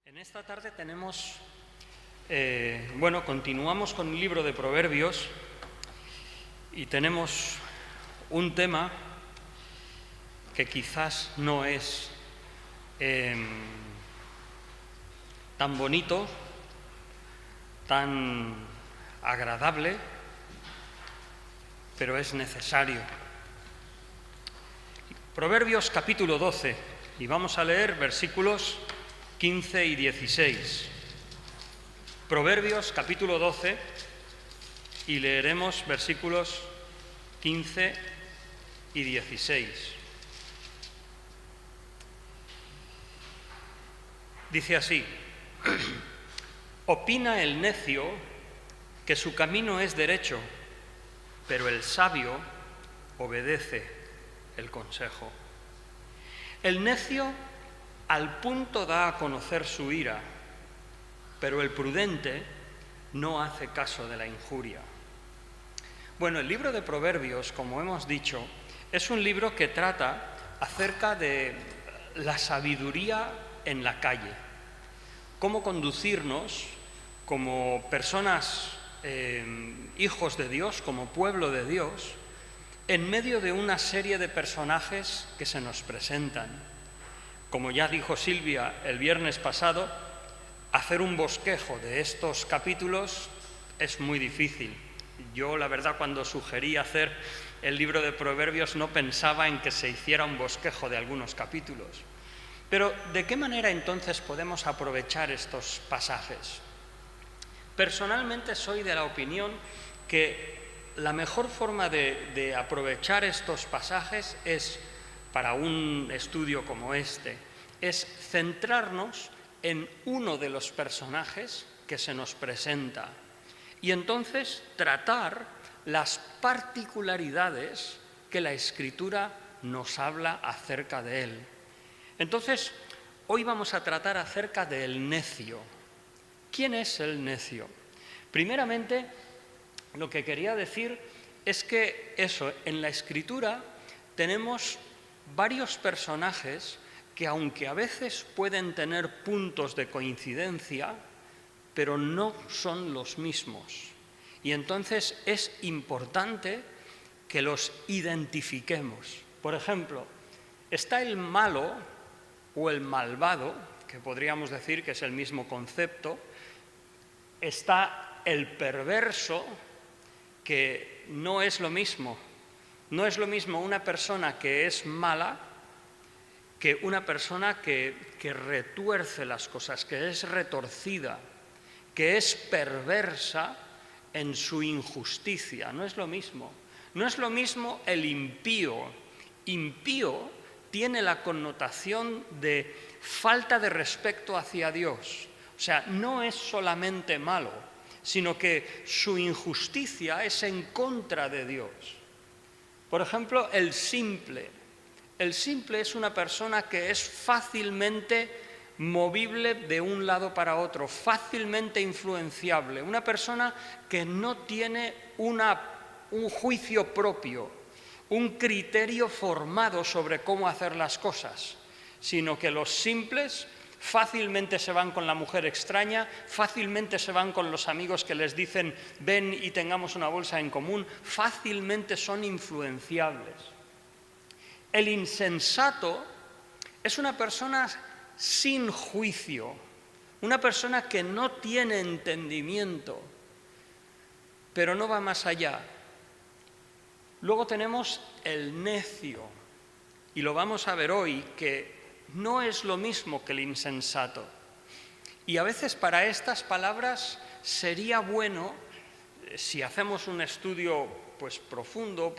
En esta tarde tenemos, continuamos con el libro de Proverbios y tenemos un tema que quizás no es tan bonito, tan agradable, pero es necesario. Proverbios capítulo 12, y vamos a leer versículos 15 y 16. Proverbios capítulo 12 y leeremos versículos 15 y 16. Dice así: opina el necio que su camino es derecho, pero el sabio obedece el consejo. El necio al punto da a conocer su ira, pero el prudente no hace caso de la injuria. Bueno, el libro de Proverbios, como hemos dicho, es un libro que trata acerca de la sabiduría en la calle, cómo conducirnos como personas, hijos de Dios, como pueblo de Dios, en medio de una serie de personajes que se nos presentan. Como ya dijo Silvia el viernes pasado, hacer un bosquejo de estos capítulos es muy difícil. Yo, la verdad, cuando sugerí hacer el libro de Proverbios no pensaba en que se hiciera un bosquejo de algunos capítulos. Pero, ¿de qué manera entonces podemos aprovechar estos pasajes? Personalmente soy de la opinión que la mejor forma de aprovechar estos pasajes es, para un estudio como este, es centrarnos en uno de los personajes que se nos presenta y entonces tratar las particularidades que la Escritura nos habla acerca de él. Entonces, hoy vamos a tratar acerca del necio. ¿Quién es el necio? Primeramente, lo que quería decir es que en la Escritura tenemos varios personajes que, aunque a veces pueden tener puntos de coincidencia, pero no son los mismos. Y entonces es importante que los identifiquemos. Por ejemplo, está el malo o el malvado, que podríamos decir que es el mismo concepto. Está el perverso, que no es lo mismo. No es lo mismo una persona que es mala que una persona que retuerce las cosas, que es retorcida, que es perversa en su injusticia. No es lo mismo. No es lo mismo el impío. Impío tiene la connotación de falta de respeto hacia Dios. O sea, no es solamente malo, sino que su injusticia es en contra de Dios. Por ejemplo, el simple. El simple es una persona que es fácilmente movible de un lado para otro, fácilmente influenciable. Una persona que no tiene un juicio propio, un criterio formado sobre cómo hacer las cosas, sino que los simples fácilmente se van con la mujer extraña, fácilmente se van con los amigos que les dicen ven y tengamos una bolsa en común, fácilmente son influenciables. El insensato es una persona sin juicio, una persona que no tiene entendimiento, pero no va más allá. Luego tenemos el necio, y lo vamos a ver hoy, que no es lo mismo que el insensato. Y a veces para estas palabras sería bueno, si hacemos un estudio profundo,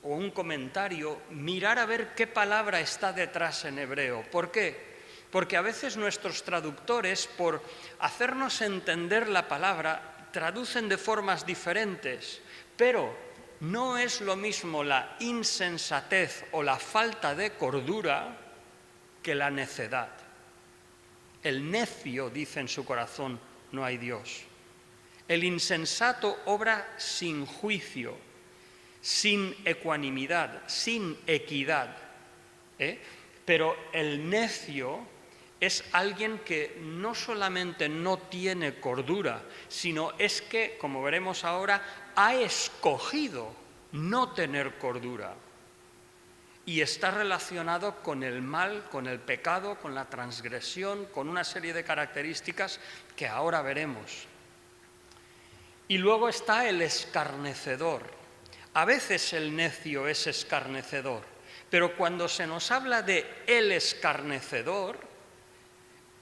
o un comentario, mirar a ver qué palabra está detrás en hebreo. ¿Por qué? Porque a veces nuestros traductores, por hacernos entender la palabra, traducen de formas diferentes, pero no es lo mismo la insensatez o la falta de cordura que la necedad. El necio dice en su corazón, no hay Dios. El insensato obra sin juicio, sin ecuanimidad, sin equidad. Pero el necio es alguien que no solamente no tiene cordura, sino es que, como veremos ahora, ha escogido no tener cordura. Y está relacionado con el mal, con el pecado, con la transgresión, con una serie de características que ahora veremos. Y luego está el escarnecedor. A veces el necio es escarnecedor, pero cuando se nos habla de el escarnecedor,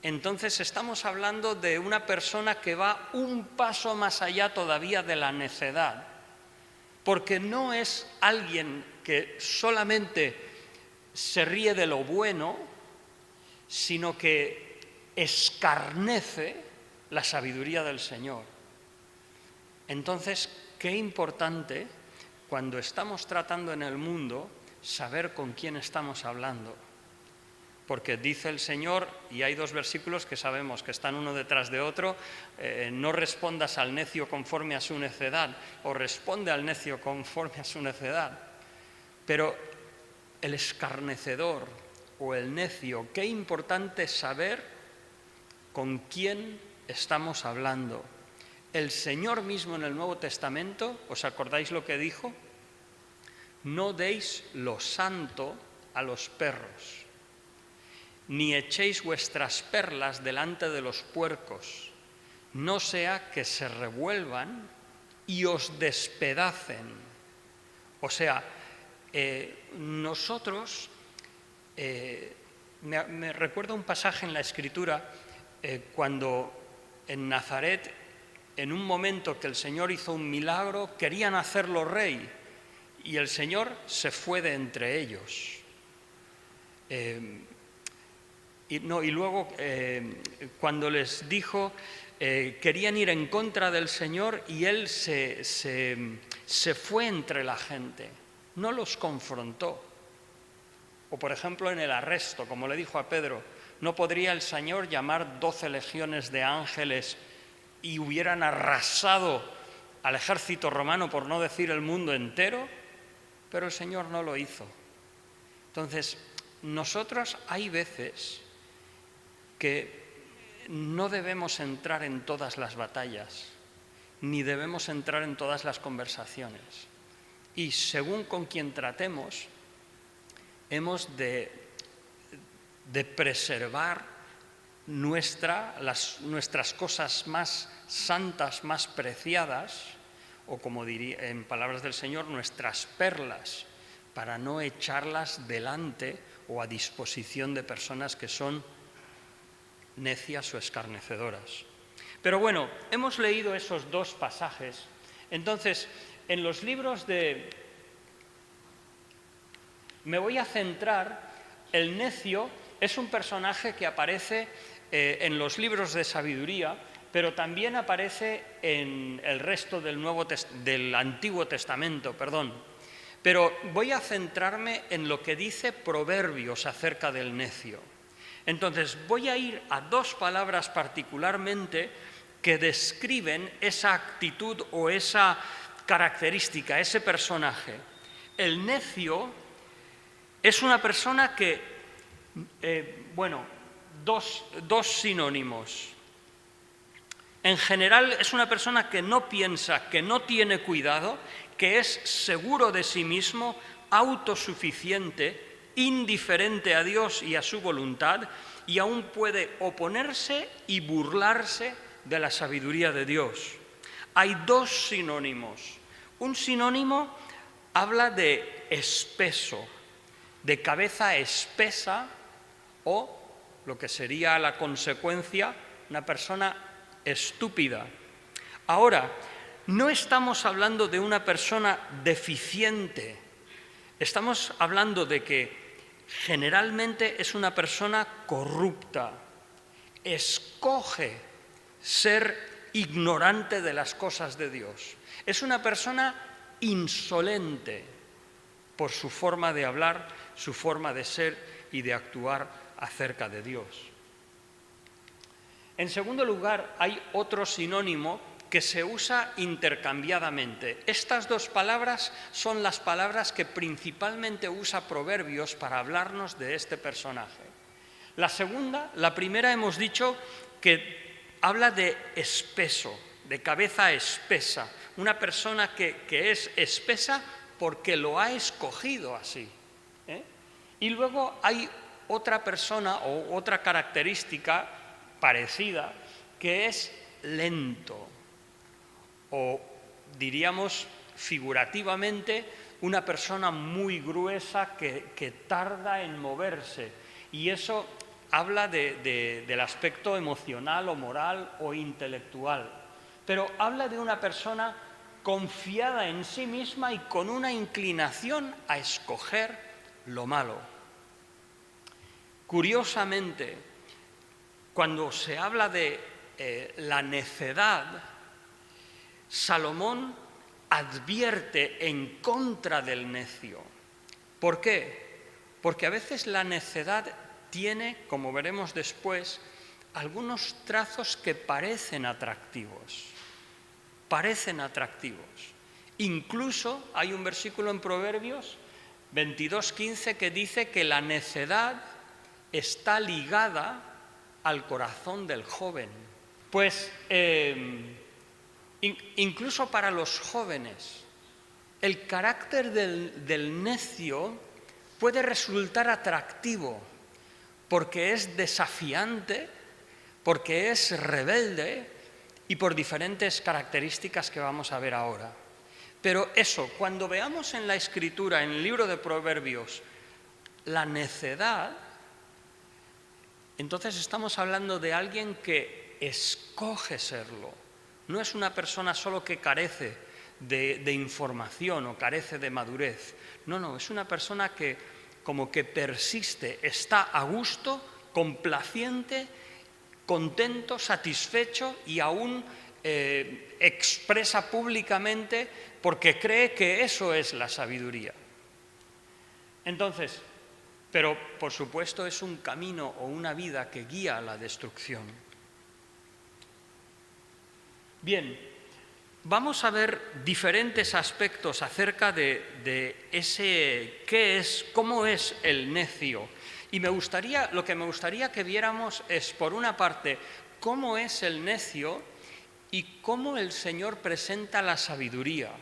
entonces estamos hablando de una persona que va un paso más allá todavía de la necedad, porque no es alguien que solamente se ríe de lo bueno, sino que escarnece la sabiduría del Señor. Entonces, qué importante cuando estamos tratando en el mundo saber con quién estamos hablando. Porque dice el Señor, y hay dos versículos que sabemos que están uno detrás de otro, no respondas al necio conforme a su necedad, o responde al necio conforme a su necedad. Pero el escarnecedor o el necio, qué importante saber con quién estamos hablando. El Señor mismo en el Nuevo Testamento, ¿os acordáis lo que dijo? No deis lo santo a los perros, ni echéis vuestras perlas delante de los puercos, no sea que se revuelvan y os despedacen. O sea, nosotros, me recuerda un pasaje en la Escritura cuando en Nazaret, en un momento que el Señor hizo un milagro, querían hacerlo rey y el Señor se fue de entre ellos. Y luego, cuando les dijo, querían ir en contra del Señor y Él se fue entre la gente, no los confrontó. O, por ejemplo, en el arresto, como le dijo a Pedro, ¿no podría el Señor llamar 12 legiones de ángeles y hubieran arrasado al ejército romano, por no decir el mundo entero? Pero el Señor no lo hizo. Entonces, nosotros hay veces que no debemos entrar en todas las batallas, ni debemos entrar en todas las conversaciones. Y según con quien tratemos, hemos de preservar nuestras cosas más santas, más preciadas, o como diría en palabras del Señor, nuestras perlas, para no echarlas delante o a disposición de personas que son necias o escarnecedoras. Pero bueno, hemos leído esos dos pasajes. Entonces, en los libros me voy a centrar, el necio es un personaje que aparece en los libros de sabiduría, pero también aparece en el resto del Antiguo Testamento, Pero voy a centrarme en lo que dice Proverbios acerca del necio. Entonces, voy a ir a dos palabras particularmente que describen esa actitud o esa característica, ese personaje. El necio es una persona que, dos sinónimos. En general es una persona que no piensa, que no tiene cuidado, que es seguro de sí mismo, autosuficiente, indiferente a Dios y a su voluntad, y aún puede oponerse y burlarse de la sabiduría de Dios. Hay dos sinónimos. Un sinónimo habla de espeso, de cabeza espesa, o lo que sería la consecuencia, una persona estúpida. Ahora, no estamos hablando de una persona deficiente, estamos hablando de que generalmente es una persona corrupta, escoge ser ignorante de las cosas de Dios, es una persona insolente por su forma de hablar, su forma de ser y de actuar acerca de Dios. En segundo lugar, hay otro sinónimo que se usa intercambiadamente. Estas dos palabras son las palabras que principalmente usa Proverbios para hablarnos de este personaje. La segunda, la primera hemos dicho que habla de espeso, de cabeza espesa, una persona que es espesa porque lo ha escogido así. Y luego hay otra persona o otra característica parecida que es lento, o diríamos figurativamente una persona muy gruesa que tarda en moverse, y eso habla del aspecto emocional o moral o intelectual, pero habla de una persona confiada en sí misma y con una inclinación a escoger lo malo. Curiosamente, cuando se habla de la necedad, Salomón advierte en contra del necio. ¿Por qué? Porque a veces la necedad tiene, como veremos después, algunos trazos que parecen atractivos. Parecen atractivos. Incluso hay un versículo en Proverbios 22:15 que dice que la necedad está ligada al corazón del joven. Pues incluso para los jóvenes, el carácter del necio puede resultar atractivo porque es desafiante, porque es rebelde y por diferentes características que vamos a ver ahora. Pero eso, cuando veamos en la Escritura, en el libro de Proverbios, la necedad, entonces estamos hablando de alguien que escoge serlo. No es una persona solo que carece de información o carece de madurez. No, es una persona que como que persiste, está a gusto, complaciente, contento, satisfecho y aún expresa públicamente porque cree que eso es la sabiduría. Entonces, pero por supuesto es un camino o una vida que guía a la destrucción. Bien, vamos a ver diferentes aspectos acerca de ese qué es, cómo es el necio. Y lo que me gustaría que viéramos es, por una parte, cómo es el necio y cómo el Señor presenta la sabiduría.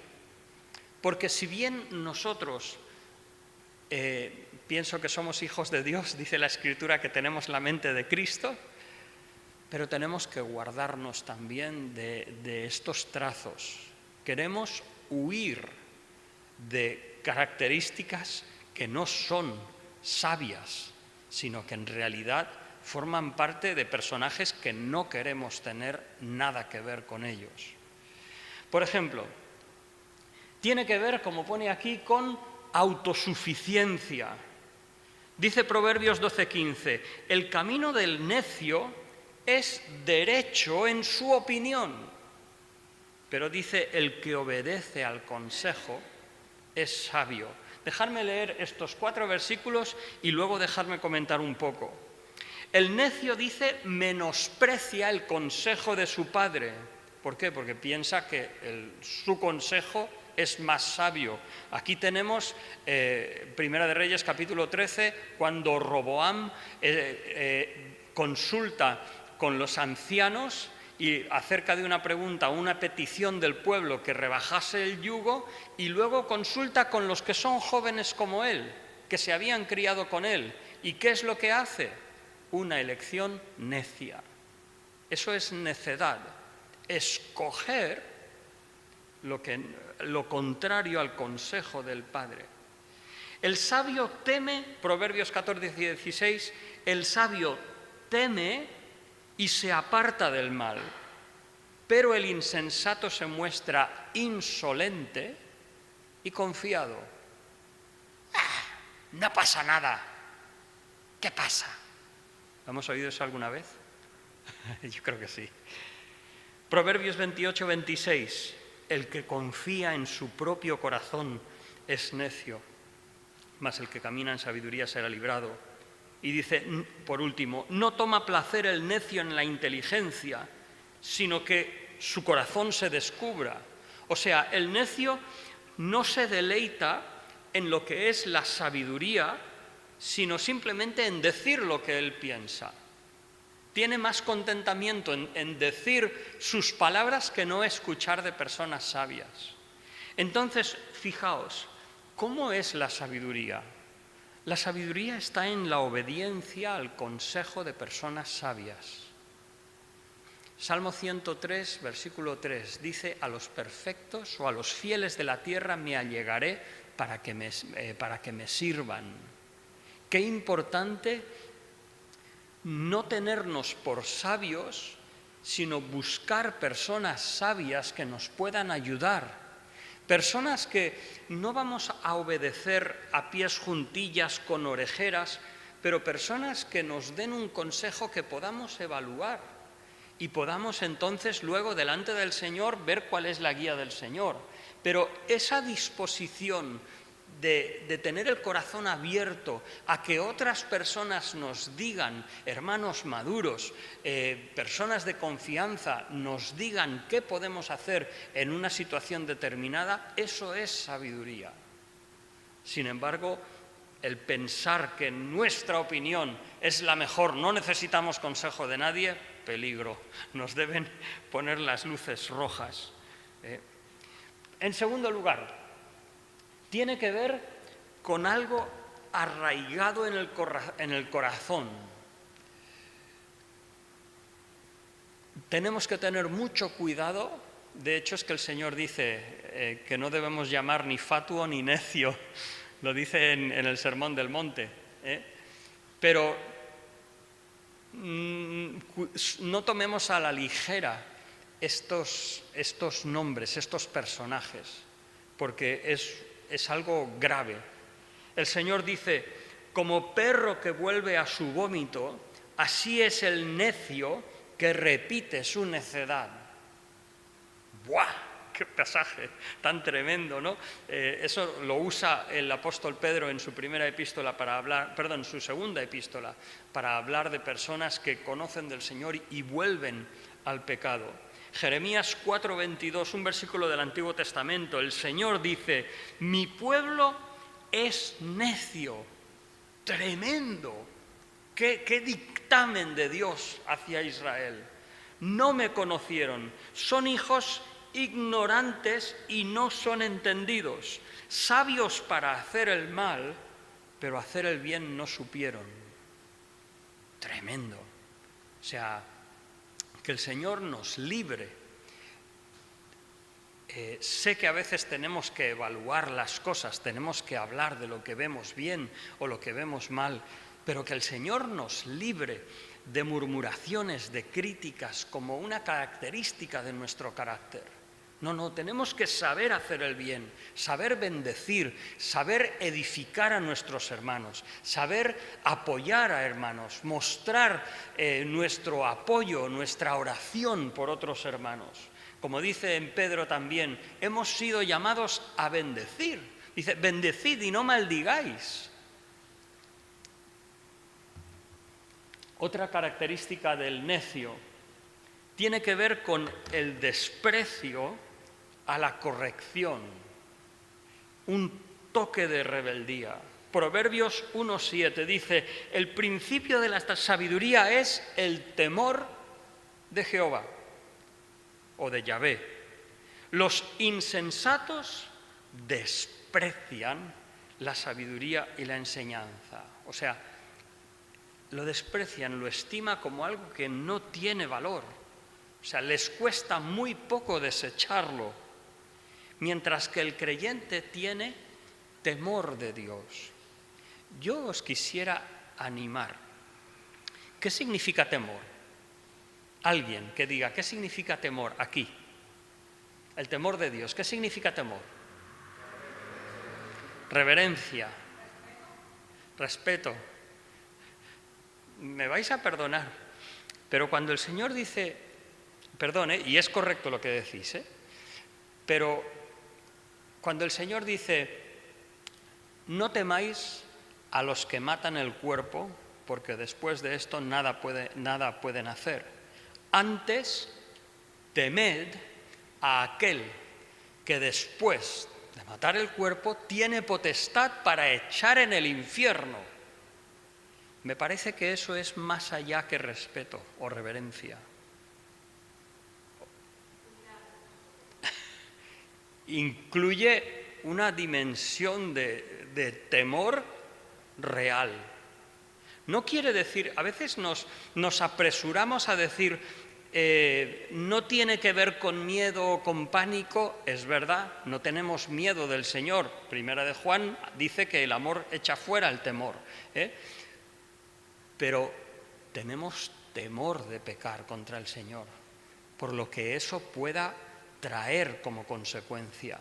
Porque si bien nosotros pienso que somos hijos de Dios, dice la Escritura que tenemos la mente de Cristo, pero tenemos que guardarnos también de estos trazos. Queremos huir de características que no son sabias, sino que en realidad forman parte de personajes que no queremos tener nada que ver con ellos. Por ejemplo, tiene que ver, como pone aquí, con autosuficiencia. Dice Proverbios 12:15, el camino del necio es derecho en su opinión, pero dice, el que obedece al consejo es sabio. Dejadme leer estos 4 versículos y luego dejadme comentar un poco. El necio, dice, menosprecia el consejo de su padre. ¿Por qué? Porque piensa que su consejo es más sabio. Aquí tenemos Primera de Reyes, capítulo 13, cuando Roboam consulta con los ancianos y acerca de una pregunta, una petición del pueblo que rebajase el yugo, y luego consulta con los que son jóvenes como él, que se habían criado con él. ¿Y qué es lo que hace? Una elección necia. Eso es necedad, escoger lo contrario al consejo del Padre. El sabio teme, Proverbios 14:16, el sabio teme y se aparta del mal, pero el insensato se muestra insolente y confiado. No pasa nada. ¿Qué pasa? ¿Hemos oído eso alguna vez? Yo creo que sí. Proverbios 28:26, el que confía en su propio corazón es necio, mas el que camina en sabiduría será librado. Y dice, por último, no toma placer el necio en la inteligencia, sino que su corazón se descubra. O sea, el necio no se deleita en lo que es la sabiduría, sino simplemente en decir lo que él piensa. Tiene más contentamiento en decir sus palabras que no escuchar de personas sabias. Entonces, fijaos, ¿cómo es la sabiduría? La sabiduría está en la obediencia al consejo de personas sabias. Salmo 103, versículo 3, dice: a los perfectos o a los fieles de la tierra me allegaré para que me sirvan. Qué importante no tenernos por sabios, sino buscar personas sabias que nos puedan ayudar. Personas que no vamos a obedecer a pies juntillas con orejeras, pero personas que nos den un consejo que podamos evaluar y podamos entonces luego delante del Señor ver cuál es la guía del Señor. Pero esa disposición de tener el corazón abierto a que otras personas nos digan, hermanos maduros, personas de confianza, nos digan qué podemos hacer en una situación determinada, eso es sabiduría. Sin embargo, el pensar que nuestra opinión es la mejor, no necesitamos consejo de nadie, peligro, nos deben poner las luces rojas. En segundo lugar, tiene que ver con algo arraigado en el corazón. Tenemos que tener mucho cuidado. De hecho, es que el Señor dice que no debemos llamar ni fatuo ni necio. Lo dice en el Sermón del Monte. Pero no tomemos a la ligera estos nombres, estos personajes, porque es algo grave. El Señor dice: como perro que vuelve a su vómito, así es el necio que repite su necedad. ¡Buah! ¡Qué pasaje tan tremendo!, ¿no? Eso lo usa el apóstol Pedro en su segunda epístola para hablar de personas que conocen del Señor y vuelven al pecado. Jeremías 4:22, un versículo del Antiguo Testamento, el Señor dice: mi pueblo es necio. Tremendo. Qué dictamen de Dios hacia Israel. No me conocieron, son hijos ignorantes y no son entendidos, sabios para hacer el mal, pero hacer el bien no supieron. Tremendo. O sea, que el Señor nos libre. Sé que a veces tenemos que evaluar las cosas, tenemos que hablar de lo que vemos bien o lo que vemos mal, pero que el Señor nos libre de murmuraciones, de críticas, como una característica de nuestro carácter. No, tenemos que saber hacer el bien, saber bendecir, saber edificar a nuestros hermanos, saber apoyar a hermanos, mostrar nuestro apoyo, nuestra oración por otros hermanos. Como dice en Pedro también, hemos sido llamados a bendecir. Dice: bendecid y no maldigáis. Otra característica del necio tiene que ver con el desprecio a la corrección, un toque de rebeldía. Proverbios 1:7 dice: el principio de la sabiduría es el temor de Jehová o de Yahvé. Los insensatos desprecian la sabiduría y la enseñanza. O sea, lo desprecian, lo estima como algo que no tiene valor. O sea, les cuesta muy poco desecharlo. Mientras que el creyente tiene temor de Dios. Yo os quisiera animar. ¿Qué significa temor? Alguien que diga, ¿qué significa temor aquí? El temor de Dios, ¿qué significa temor? Reverencia, respeto. Me vais a perdonar, pero cuando el Señor dice, perdón, y es correcto lo que decís, pero cuando el Señor dice: no temáis a los que matan el cuerpo, porque después de esto nada pueden hacer. Antes, temed a aquel que después de matar el cuerpo tiene potestad para echar en el infierno. Me parece que eso es más allá que respeto o reverencia. Incluye una dimensión de temor real. No quiere decir, a veces nos apresuramos a decir, no tiene que ver con miedo o con pánico, es verdad, no tenemos miedo del Señor. Primera de Juan dice que el amor echa fuera el temor, pero tenemos temor de pecar contra el Señor, por lo que eso pueda traer como consecuencia.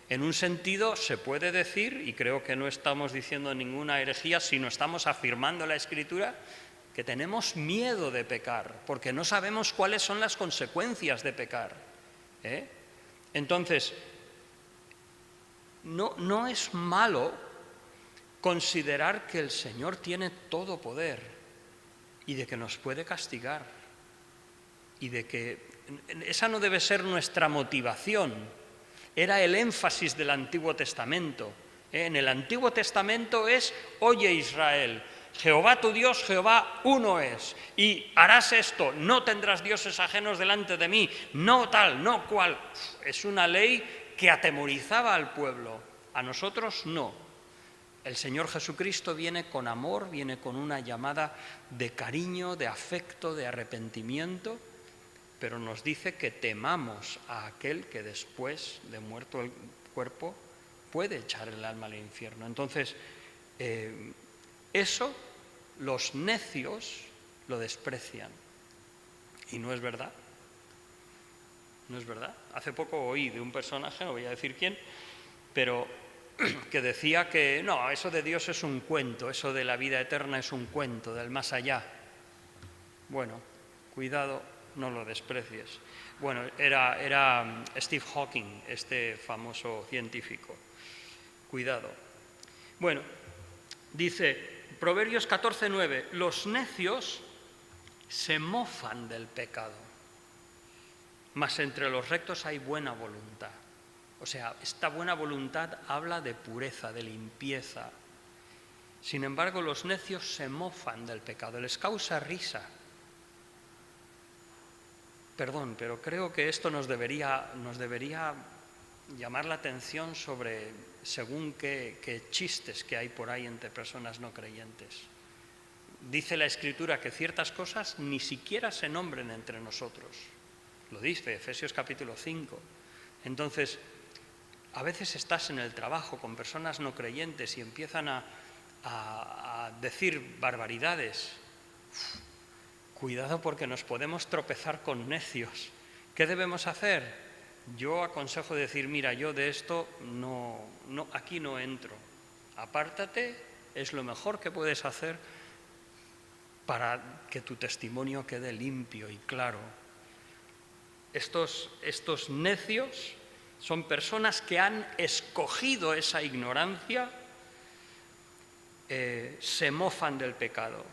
En un sentido se puede decir, y creo que no estamos diciendo ninguna herejía, sino estamos afirmando la Escritura, que tenemos miedo de pecar, porque no sabemos cuáles son las consecuencias de pecar. Entonces, no es malo considerar que el Señor tiene todo poder y de que nos puede castigar, y de que esa no debe ser nuestra motivación. Era el énfasis del Antiguo Testamento. En el Antiguo Testamento es, oye Israel, Jehová tu Dios, Jehová uno es, y harás esto, no tendrás dioses ajenos delante de mí, no tal, no cual. Es una ley que atemorizaba al pueblo, a nosotros no. El Señor Jesucristo viene con amor, viene con una llamada de cariño, de afecto, de arrepentimiento, pero nos dice que temamos a aquel que después de muerto el cuerpo puede echar el alma al infierno. Entonces, eso los necios lo desprecian. Y no es verdad. No es verdad. Hace poco oí de un personaje, no voy a decir quién, pero que decía que no, eso de Dios es un cuento, eso de la vida eterna es un cuento, del más allá. Bueno, cuidado, no lo desprecies. Bueno, era Steve Hawking, este famoso científico. Cuidado. Bueno, dice Proverbios 14:9, los necios se mofan del pecado, mas entre los rectos hay buena voluntad. O sea, esta buena voluntad habla de pureza, de limpieza. Sin embargo, los necios se mofan del pecado, les causa risa. Perdón, pero creo que esto nos debería llamar la atención sobre según qué chistes que hay por ahí entre personas no creyentes. Dice la Escritura que ciertas cosas ni siquiera se nombren entre nosotros. Lo dice Efesios capítulo 5. Entonces, a veces estás en el trabajo con personas no creyentes y empiezan a decir barbaridades. Cuidado, porque nos podemos tropezar con necios. ¿Qué debemos hacer? Yo aconsejo decir, mira, yo de esto aquí no entro. Apártate, es lo mejor que puedes hacer para que tu testimonio quede limpio y claro. Estos necios son personas que han escogido esa ignorancia, se mofan del pecado.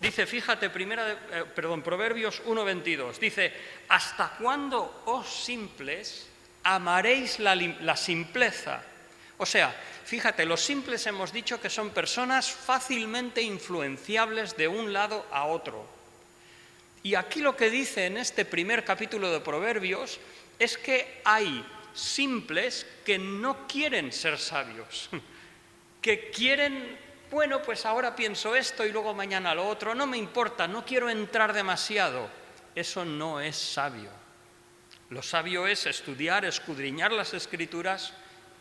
Dice, fíjate, Proverbios 1:22, dice, ¿hasta cuándo, oh simples, amaréis la simpleza? O sea, fíjate, los simples hemos dicho que son personas fácilmente influenciables de un lado a otro. Y aquí lo que dice en este primer capítulo de Proverbios es que hay simples que no quieren ser sabios, que quieren, bueno, pues ahora pienso esto y luego mañana lo otro, no me importa, no quiero entrar demasiado. Eso no es sabio. Lo sabio es estudiar, escudriñar las Escrituras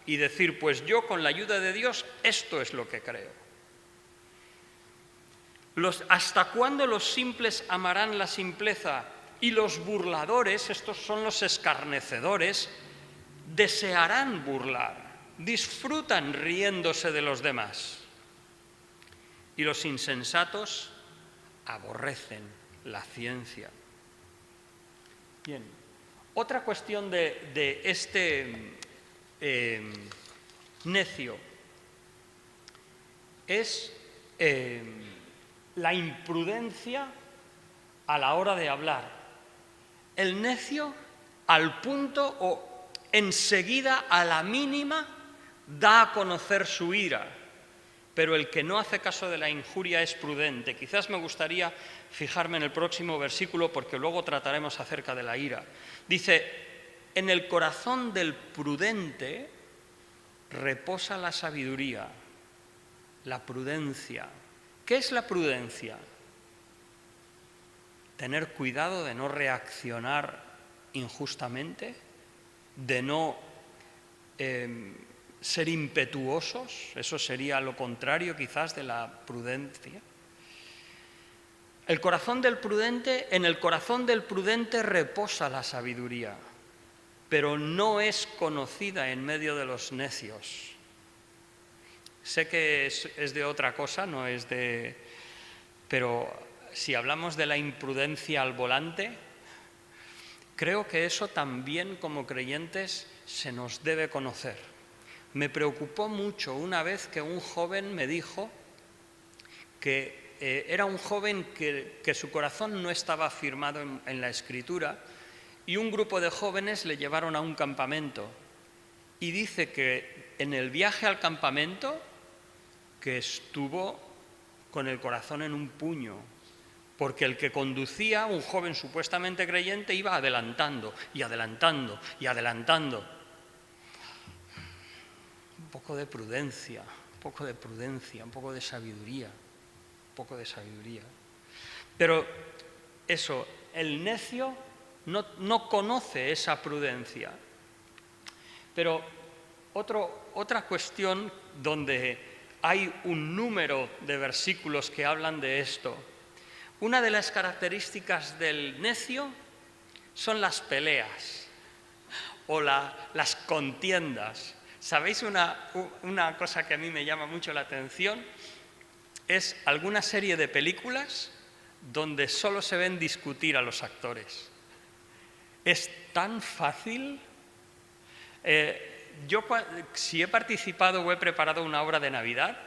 y decir, pues yo con la ayuda de Dios esto es lo que creo. ¿Hasta cuándo los simples amarán la simpleza y los burladores, estos son los escarnecedores, desearán burlar, disfrutan riéndose de los demás? Y los insensatos aborrecen la ciencia. Bien, otra cuestión de este necio es la imprudencia a la hora de hablar. El necio al punto o enseguida a la mínima da a conocer su ira. pero el que no hace caso de la injuria es prudente. Quizás me gustaría fijarme en el próximo versículo porque luego trataremos acerca de la ira. Dice, en el corazón del prudente reposa la sabiduría, la prudencia. ¿Qué es la prudencia? Tener cuidado de no reaccionar injustamente, de no ser impetuosos, eso sería lo contrario quizás de la prudencia. En el corazón del prudente reposa la sabiduría, pero no es conocida en medio de los necios. Sé que es de otra cosa, no es de... Pero si hablamos de la imprudencia al volante, creo que eso también como creyentes se nos debe conocer. Me preocupó mucho una vez que un joven me dijo que era un joven que su corazón no estaba firmado en la Escritura y un grupo de jóvenes le llevaron a un campamento y dice que en el viaje al campamento que estuvo con el corazón en un puño, porque el que conducía, un joven supuestamente creyente, iba adelantando y adelantando y adelantando. Un poco de prudencia, un poco de prudencia, un poco de sabiduría, un poco de sabiduría. Pero eso, el necio no conoce esa prudencia. Pero otra cuestión donde hay un número de versículos que hablan de esto. Una de las características del necio son las peleas o las contiendas. ¿Sabéis una cosa que a mí me llama mucho la atención? Es alguna serie de películas donde solo se ven discutir a los actores. Es tan fácil. Yo, si he participado o he preparado una obra de Navidad,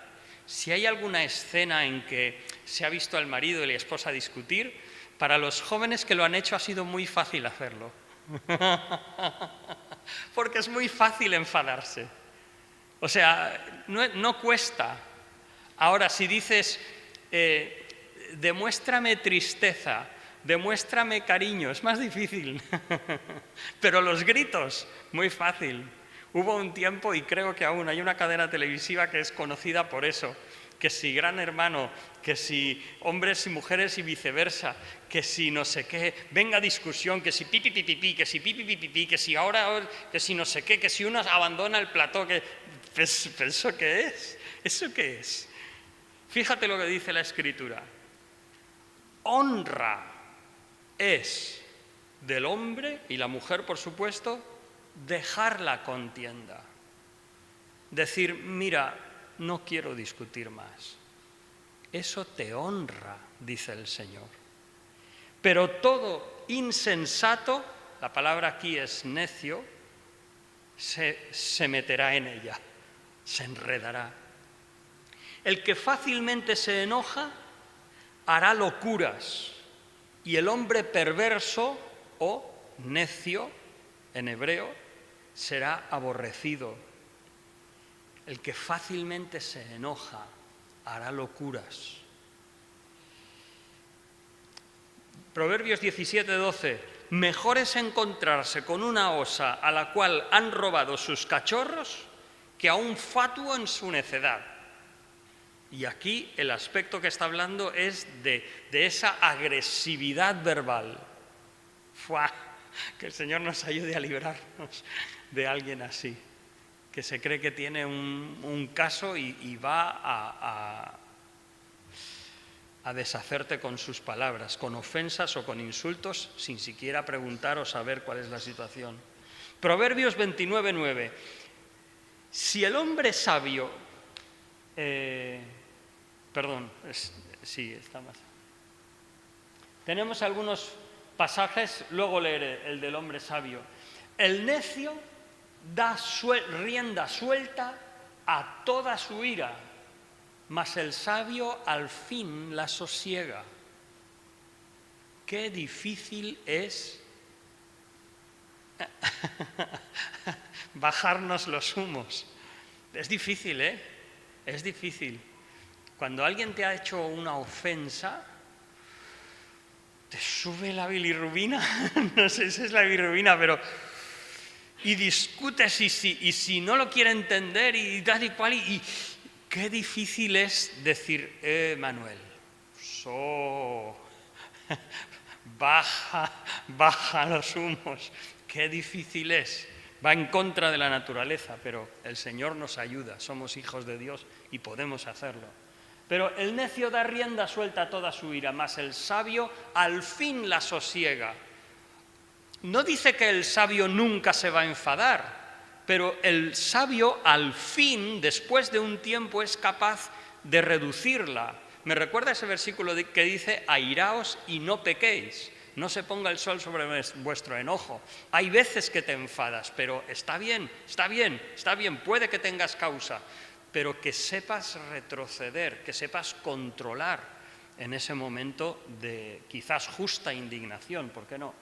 si hay alguna escena en que se ha visto al marido y la esposa discutir, para los jóvenes que lo han hecho ha sido muy fácil hacerlo. Porque es muy fácil enfadarse. O sea, no cuesta. Ahora, si dices, demuéstrame tristeza, demuéstrame cariño, es más difícil. Pero los gritos, muy fácil. Hubo un tiempo, y creo que aún hay una cadena televisiva que es conocida por eso, que si Gran Hermano, que si hombres y mujeres y viceversa, que si no sé qué, venga discusión, que si pipi pipi pipi, que si pipi pipi pipi, que si ahora, que si no sé qué, que si uno abandona el plató, que... Pues, ¿eso qué es? ¿Eso qué es? Fíjate lo que dice la Escritura. Honra es del hombre y la mujer, por supuesto, dejar la contienda. Decir, mira, no quiero discutir más. Eso te honra, dice el Señor. Pero todo insensato, la palabra aquí es necio, se meterá en ella, se enredará. El que fácilmente se enoja hará locuras, y el hombre perverso o necio, en hebreo, será aborrecido. El que fácilmente se enoja hará locuras. Proverbios 17:12. Mejor es encontrarse con una osa a la cual han robado sus cachorros que a un fatuo en su necedad. Y aquí el aspecto que está hablando es de esa agresividad verbal. ¡Fua! Que el Señor nos ayude a librarnos de alguien así, que se cree que tiene un caso y va a deshacerte con sus palabras, con ofensas o con insultos, sin siquiera preguntar o saber cuál es la situación. Proverbios 29:9. Si el hombre sabio... sí, está más. Tenemos algunos pasajes, luego leeré el del hombre sabio. El necio da rienda suelta a toda su ira, mas el sabio al fin la sosiega. Qué difícil es bajarnos los humos. Es difícil, ¿eh? Es difícil. Cuando alguien te ha hecho una ofensa, te sube la bilirrubina, no sé si es la bilirrubina, pero... Y discutes y si no lo quiere entender y tal y cual, y qué difícil es decir, Manuel, baja los humos, qué difícil es. Va en contra de la naturaleza, pero el Señor nos ayuda, somos hijos de Dios y podemos hacerlo. Pero el necio da rienda suelta a toda su ira, mas el sabio al fin la sosiega. No dice que el sabio nunca se va a enfadar, pero el sabio al fin, después de un tiempo, es capaz de reducirla. Me recuerda ese versículo que dice, airaos y no pequéis. No se ponga el sol sobre vuestro enojo. Hay veces que te enfadas, pero está bien, puede que tengas causa, pero que sepas retroceder, que sepas controlar en ese momento de quizás justa indignación, ¿por qué no?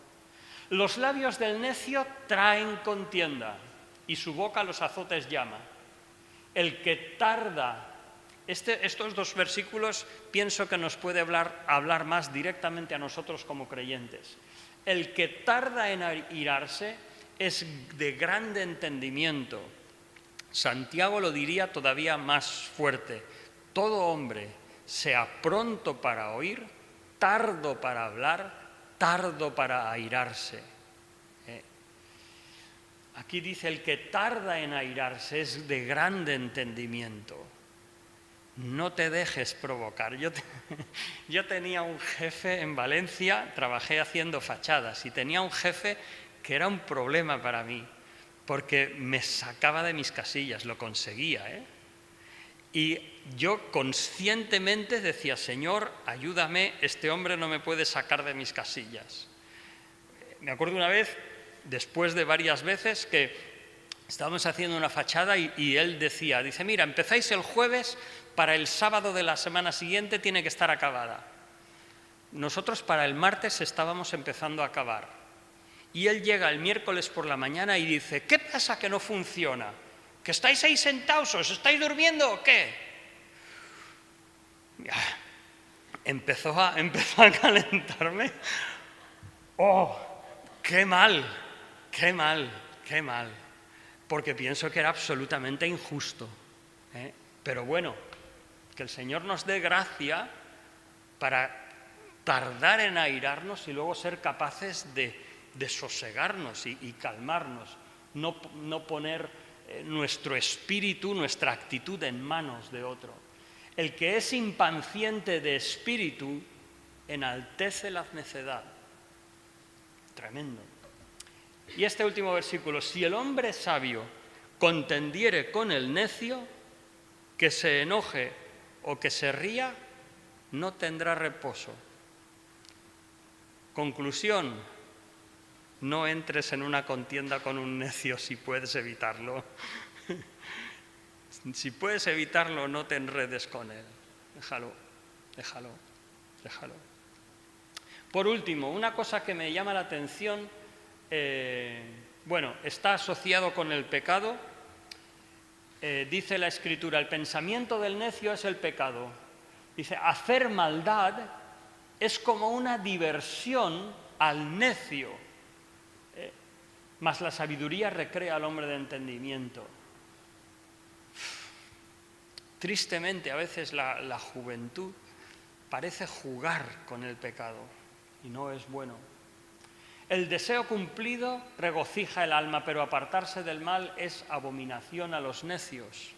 Los labios del necio traen contienda y su boca los azotes llama. El que tarda... Estos dos versículos pienso que nos puede hablar más directamente a nosotros como creyentes. El que tarda en airarse es de grande entendimiento. Santiago lo diría todavía más fuerte. Todo hombre sea pronto para oír, tardo para hablar, tardo para airarse. Aquí dice, el que tarda en airarse es de grande entendimiento. No te dejes provocar. Yo tenía un jefe en Valencia, trabajé haciendo fachadas, y tenía un jefe que era un problema para mí, porque me sacaba de mis casillas, lo conseguía, Y yo conscientemente decía, Señor, ayúdame, este hombre no me puede sacar de mis casillas. Me acuerdo una vez, después de varias veces, que estábamos haciendo una fachada y él dice, mira, empezáis el jueves, para el sábado de la semana siguiente tiene que estar acabada. Nosotros para el martes estábamos empezando a acabar. Y él llega el miércoles por la mañana y dice, ¿qué pasa que no funciona? ¿Que estáis ahí sentados? ¿Os estáis durmiendo o qué? Empezó a calentarme. ¡Oh! ¡Qué mal! ¡Qué mal! ¡Qué mal! Porque pienso que era absolutamente injusto. Pero bueno, que el Señor nos dé gracia para tardar en airarnos y luego ser capaces de sosegarnos y calmarnos, no poner nuestro espíritu, nuestra actitud en manos de otro. El que es impaciente de espíritu enaltece la necedad. Tremendo. Y este último versículo, si el hombre sabio contendiere con el necio, que se enoje o que se ría, no tendrá reposo. Conclusión, no entres en una contienda con un necio si puedes evitarlo. Si puedes evitarlo, no te enredes con él. Déjalo. Por último, una cosa que me llama la atención, está asociado con el pecado. Dice la Escritura, el pensamiento del necio es el pecado. Dice, hacer maldad es como una diversión al necio, mas la sabiduría recrea al hombre de entendimiento. Tristemente, a veces la juventud parece jugar con el pecado y no es bueno. El deseo cumplido regocija el alma, pero apartarse del mal es abominación a los necios.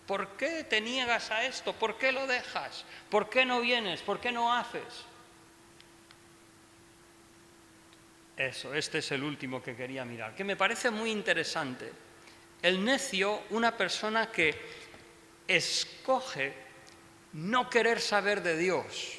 ¿Por qué te niegas a esto? ¿Por qué lo dejas? ¿Por qué no vienes? ¿Por qué no haces? Este es el último que quería mirar, que me parece muy interesante. El necio, una persona que escoge no querer saber de Dios.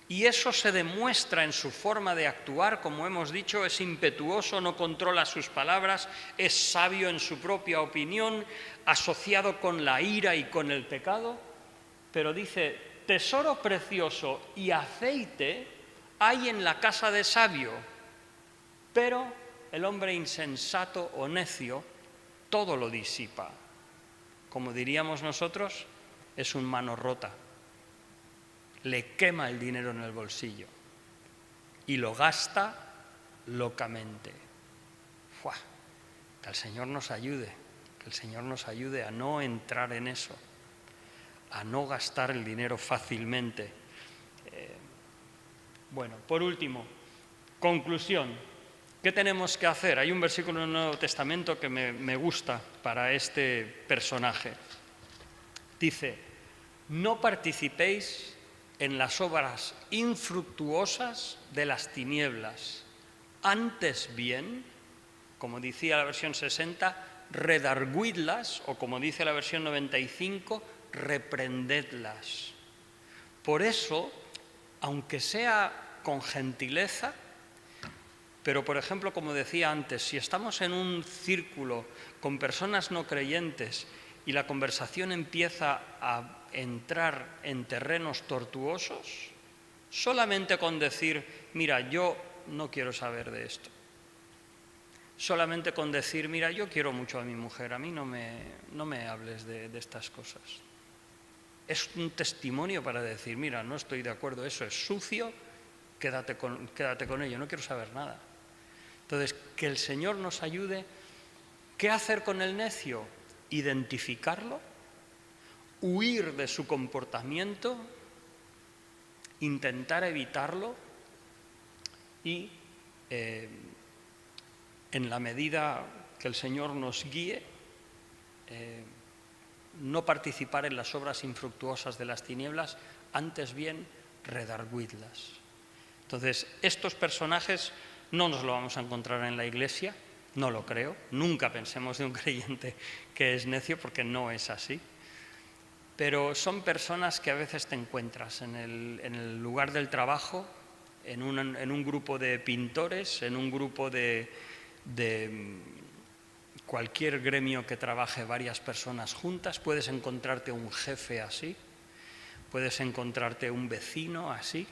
Y eso se demuestra en su forma de actuar, como hemos dicho, es impetuoso, no controla sus palabras, es sabio en su propia opinión, asociado con la ira y con el pecado, pero dice, tesoro precioso y aceite hay en la casa de sabio, pero el hombre insensato o necio todo lo disipa. Como diríamos nosotros, es un mano rota. le quema el dinero en el bolsillo y lo gasta locamente. ¡Fua! Que el Señor nos ayude, que el Señor nos ayude a no entrar en eso, a no gastar el dinero fácilmente. Bueno, por último, conclusión. ¿Qué tenemos que hacer? Hay un versículo en el Nuevo Testamento que me gusta para este personaje. Dice, no participéis en las obras infructuosas de las tinieblas. Antes bien, como decía la versión 60, redarguidlas, o como dice la versión 95, reprendedlas. Por eso, aunque sea con gentileza, pero, por ejemplo, como decía antes, si estamos en un círculo con personas no creyentes y la conversación empieza a entrar en terrenos tortuosos, solamente con decir, mira, yo no quiero saber de esto. Solamente con decir, mira, yo quiero mucho a mi mujer, a mí no me hables de estas cosas. Es un testimonio para decir, mira, no estoy de acuerdo, eso es sucio, quédate con ello, no quiero saber nada. Entonces, que el Señor nos ayude. ¿Qué hacer con el necio? Identificarlo, huir de su comportamiento, intentar evitarlo y, en la medida que el Señor nos guíe, no participar en las obras infructuosas de las tinieblas, antes bien redarguidlas. Entonces, estos personajes no nos lo vamos a encontrar en la Iglesia, no lo creo, nunca pensemos de un creyente que es necio porque no es así, pero son personas que a veces te encuentras en el lugar del trabajo, en un grupo de pintores, en un grupo de cualquier gremio que trabaje varias personas juntas, puedes encontrarte un jefe así, puedes encontrarte un vecino así,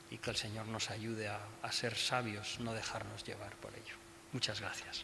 y que el Señor nos ayude a ser sabios, no dejarnos llevar por ello. Muchas gracias.